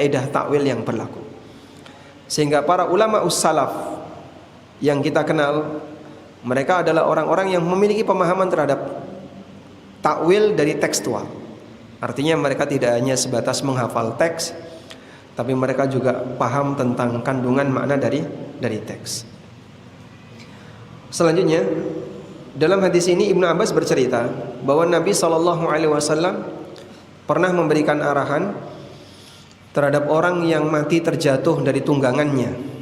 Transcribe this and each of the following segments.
kaidah takwil yang berlaku. Sehingga para ulama ussalaf yang kita kenal, mereka adalah orang-orang yang memiliki pemahaman terhadap takwil dari tekstual. Artinya mereka tidak hanya sebatas menghafal teks, tapi mereka juga paham tentang kandungan makna dari teks. Selanjutnya, dalam hadis ini Ibnu Abbas bercerita bahwa Nabi SAW pernah memberikan arahan terhadap orang yang mati terjatuh dari tunggangannya.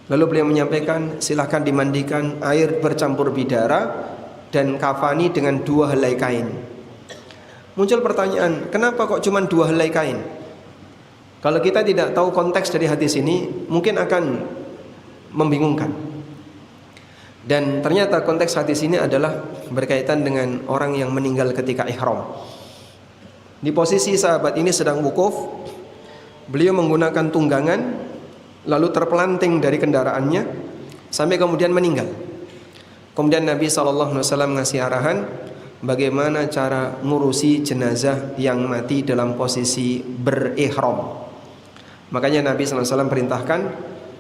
Lalu beliau menyampaikan, silahkan dimandikan air bercampur bidara dan kafani dengan 2 helai kain. Muncul pertanyaan, kenapa kok cuma 2 helai kain? Kalau kita tidak tahu konteks dari hadis ini, mungkin akan membingungkan. Dan ternyata konteks hadis ini adalah berkaitan dengan orang yang meninggal ketika ihram. Di posisi sahabat ini sedang wukuf, beliau menggunakan tunggangan, lalu terpelanting dari kendaraannya sampai kemudian meninggal. Kemudian Nabi SAW ngasih arahan bagaimana cara ngurusi jenazah yang mati dalam posisi berihram. Makanya Nabi SAW perintahkan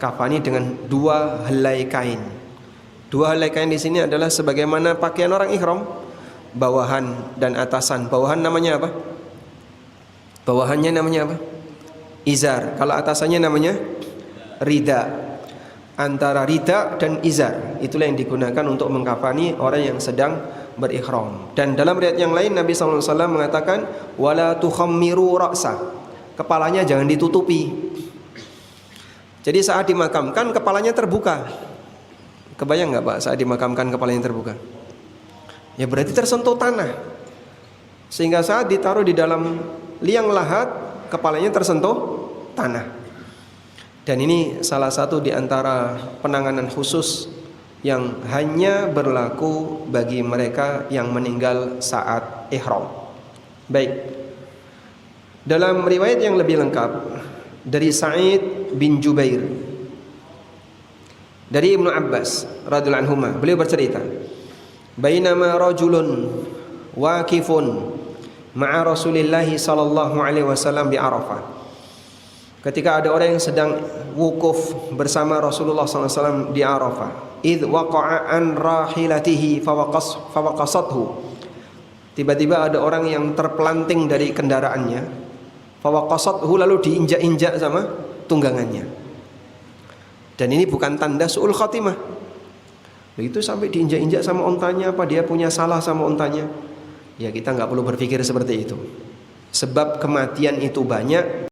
kafani dengan 2 helai kain. 2 helai kain di sini adalah sebagaimana pakaian orang ihram, bawahan dan atasan. Bawahan namanya apa? Bawahannya namanya apa? Izar. Kalau atasannya namanya rida. Antara rida dan izar, itulah yang digunakan untuk mengkafani orang yang sedang berihram. Dan dalam riwayat yang lain Nabi SAW mengatakan wala tukhammiru ra'sa, kepalanya jangan ditutupi. Jadi saat dimakamkan kepalanya terbuka. Kebayang nggak Pak saat dimakamkan kepalanya terbuka? Ya berarti tersentuh tanah. Sehingga saat ditaruh di dalam liang lahat, kepalanya tersentuh tanah. Dan ini salah satu di antara penanganan khusus yang hanya berlaku bagi mereka yang meninggal saat ihram. Baik. Dalam riwayat yang lebih lengkap dari Sa'id bin Jubair dari Ibnu Abbas radhiyallahu anhuma, beliau bercerita, "Bainama rajulun waqifun ma'a Rasulillah sallallahu alaihi wasallam bi Arafah." Ketika ada orang yang sedang wukuf bersama Rasulullah SAW di Arafah, idh waqa'a an rahilatihi fawaqasathu. Tiba-tiba ada orang yang terpelanting dari kendaraannya, fawaqasathu, lalu diinjak-injak sama tunggangannya. Dan ini bukan tanda su'ul khatimah. Begitu sampai diinjak-injak sama ontanya, apa dia punya salah sama ontanya? Ya kita nggak perlu berpikir seperti itu. Sebab kematian itu banyak.